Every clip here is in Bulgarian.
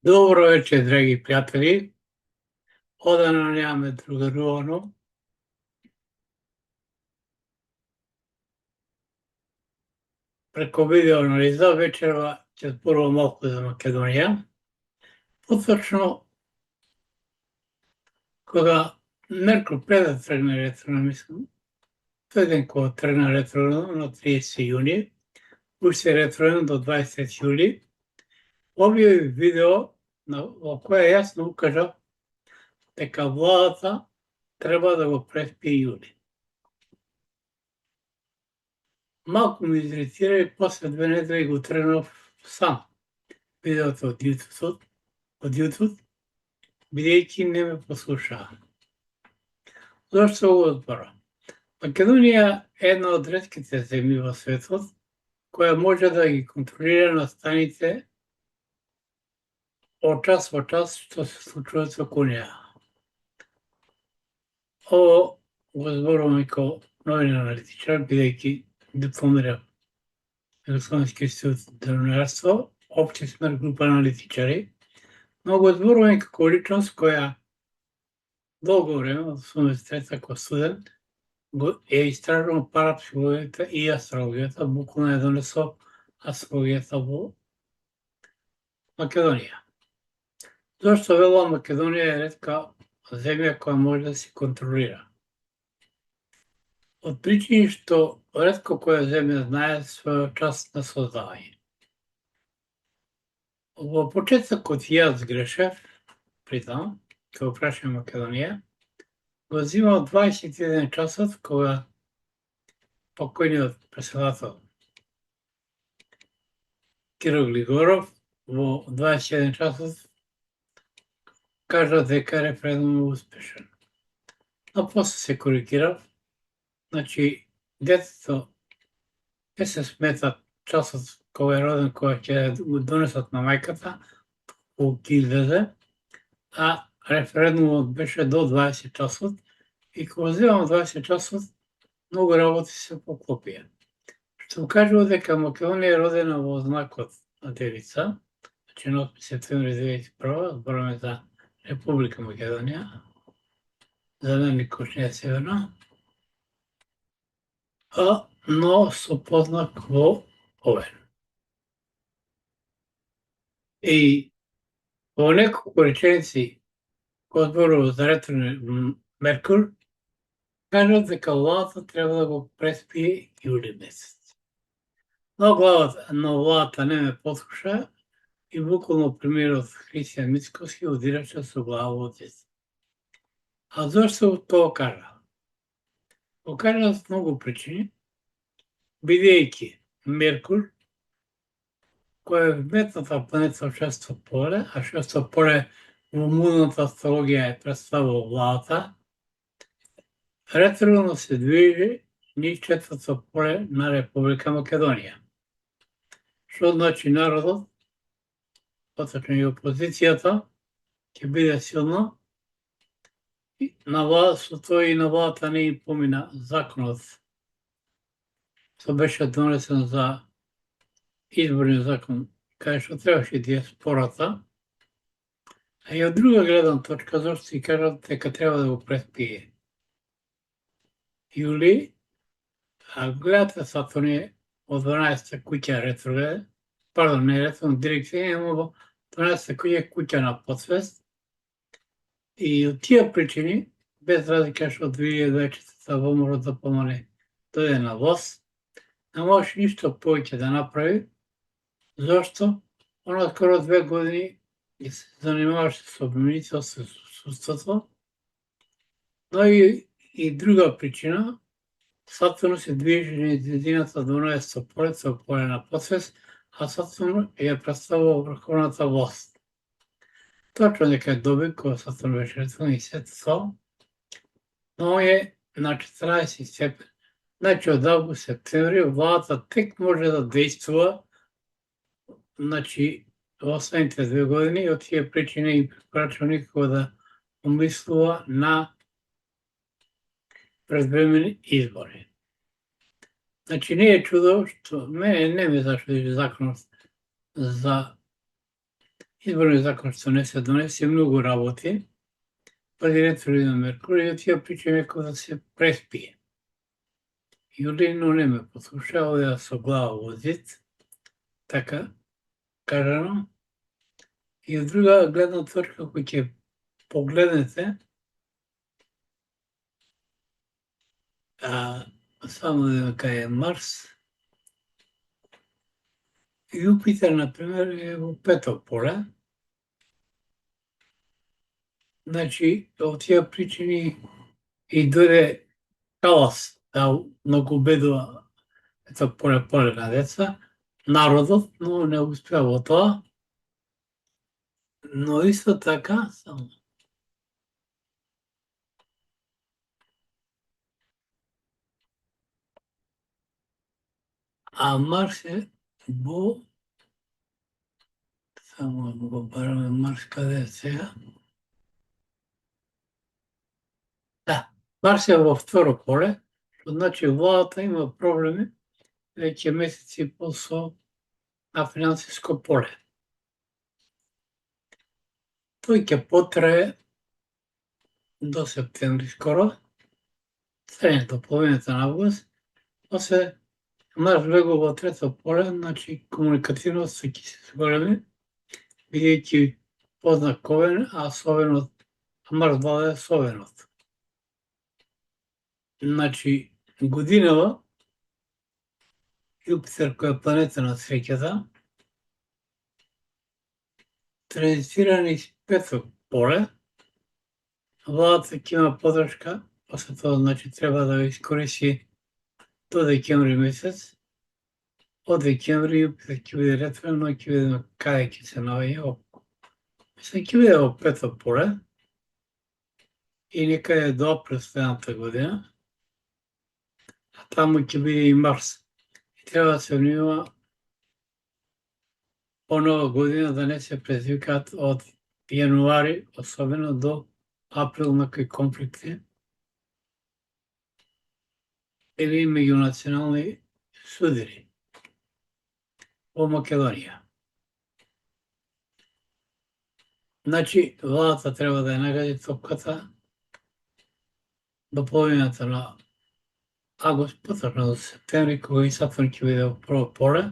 Добро вечер, драги пријатели. Одамна немаме другарувано. Преко видео анализа вечерва ќе зборувам малку за Македонија. Поточно, кога Меркел пред да тргне ретроградно, мислам, тој ден кога тргна ретроградно на 30 јуни, уште ретроградно до 20 јули, објави видео во кое јасно укажа дека владата треба да го преспие јули. Малку ми изритира и после 2 недели го тргнав сам видеото од YouTube, бидејќи не ме послушаа. Зошто го зборам? Македонија е една од ретките земји во светот која може да ги контролира настаните од час во час што се случуваат со неа. Ово го зборувам и како новин аналитичар, бидејќи дипломирав Југословенски институт за новинарство, општи смер група аналитичари, но го зборувам и како личност која долго време, од 83 како студент, ја истражувам парапсихологијата и астрологијата, буквално ја донесов астрологијата во Македонија. Зошто велам Македонија е ретка земја која може да се контролира? Од причини што ретко која земја знае својот час на создавање. Во почетокот јас грешев, признам, кога прашам Македонија, го земав 21 часот кога покојниот претседател Киро Глигоров во 21 часот кажа дека референдумот е успешен. А после се коригирав, значи детето не се смета часот кога е роден, кога ќе го донесат на мајката, кога ќе излезе, а референдумот беше до 20 часот и кога земам 20 часот, многу работи се поклопија. Што кажува дека Македонија е родена во знакот на девица, значи на 8 септември 1991, збораме за Република Македонија, за мен никош не е северна, но со познак во Овен. И во неколку реченици кој зборува за ретрограден Меркур, кажат дека владата треба да го преспие јули месец. Но владата не ме послуша и буквално премиерот Христијан Мицкоски одираше со глава во десна. А зошто тоа кажа? Го кажа с многу причини, бидејќи Меркур, која е вметната планета во шесто поле, а шесто поле во мудната астрологија е представува владата, ретроградно се движи низ четврто поле на Република Македонија. Што значи народот, поточно и опозицијата, ќе биде силна, со тоа и на владата не им помина законот, што беше донесен за изборниот закон, кај што требаше диаспората, а и од друга гледна точка, зашто си кажат дека треба да го преспие јули, а гледате Сатурн од 12-та куќа ретрограде, пардон, не ретроградно, дирекција, но 12-та куќа на подсвест, и од тие причини, без разлика што 2024 во може да помане дојде на власт, не може ништо повеќе да направи, зашто она скоро 2 години се занимаваше со обвинителство со судството, но и друга причина, Сатурн се движи низ едината 12-то поле, со поле на подсвест, а Сатурн ја представува врховната власт. Точно дека е добил кога Сатурн беше ретроген и сето тоа, но е на 40 степен. Значи од август, септември, владата тек може да действува, значи во освените 2 години, од тие причини и препорачува никога да умислува на предвремени избори. Значи не е чудо што не ме зашто законот за изборниот закон што не се донесе многу работи, поради ретрограден Меркурий, и тие причини некој да се преспие. Јулино не ме послуша, одеа со глава во зид, така кажано. И од друга гледна точка, кој ќе погледнете, само да кај Марс, Јупитер, например, е во пето поле. Значи, од тие причини и дојде калас, да многу убедува ето поле на деца, народот, но не успеа во тоа. Но исто така, Марс е во, само го бараме Марс каде е сега. Да, Марс е во второ поле, што значи владата има проблеми веќе месеци и пол со на финансиско поле. Тој ќе потрае до септември скоро, средното половината на август, после Марс влегува во трето поле, значи комуникативност ќе се зголеми, бидејќи познак Овен, а Совенот, Марс владее Совенот. Значи, годинава, Јупитер, која е планета на среќата, транзитира низ пето поле, владата ќе има подршка, после тоа, значи, треба да искористи до декември месец. Од декември Јупитер ќе биде ретрограден, но ќе видиме каде ќе се наоѓа. Мислам, ќе биде во пето поле и некаде до април следната година, а таму ќе биде и Марс. И треба да се внимава по нова година да не се предизвикаат од јануари, особено до април, некои конфликти или меѓунационални судири во Македонија. Значи, владата треба да ја нагади топката до половината на август, поточно до септември, кога и Сатурн ќе биде во прво поле,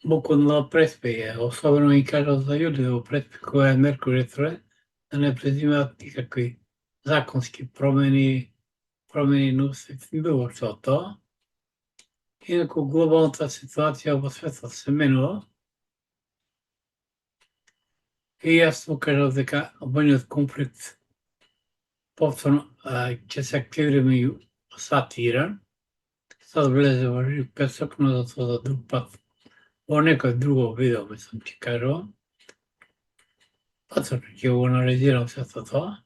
буквално да преспие, особено и кажат за јули да го преспие кога е Меркурий ретрограден, да не предимаат никакви законски промени на уставите, било што од тоа. Инаку глобалната ситуација во светот се менува и јасно кажав дека војниот конфликт повторно ќе се активира меѓу САД и Иран. САД влезе во жив песок, но затоа за друг пат. Во некој друго видео, мислам, ќе кажувам. Поточно ќе го анализирам сето тоа.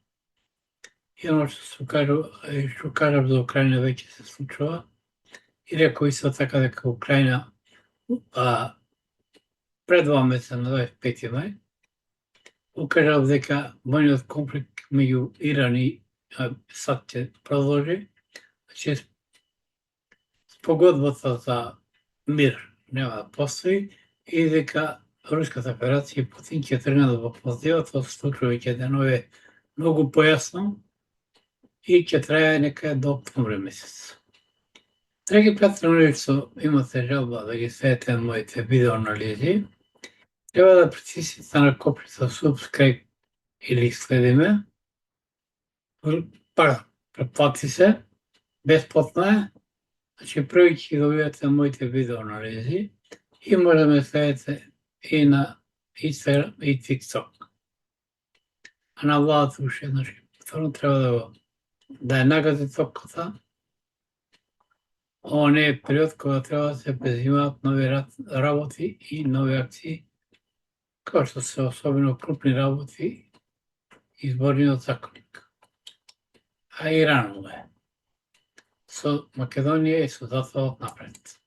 И оно што кажав за Украина веќе се случува. И рекол исто така дека Украина пред 2 месеца на 25 мај укажав дека војниот конфликт меѓу Иран и САД ќе продолжи, значи спогодбата за мир нема да постои и дека Руската Федерација и Путин ќе тргнат во офанзива, тоа се случува веќе денови многу појасно и ќе трае некаде до октомври месец. Драги пријатели, што имате желба да ги следите моите видео анализи, треба да притиснете на копчето subscribe или следиме. Претплати се, бесплатно е, значи први ќе добивате моите видео анализи и може да ме следите и на Instagram и TikTok. А на владата уште еднаш, второ треба да ја нагади топката. Ова не е период кога треба да се презимаат нови работи и нови акции, како што се особено крупни работи, изборниот законник. А и рано е. Со Македонија и со затоа напред.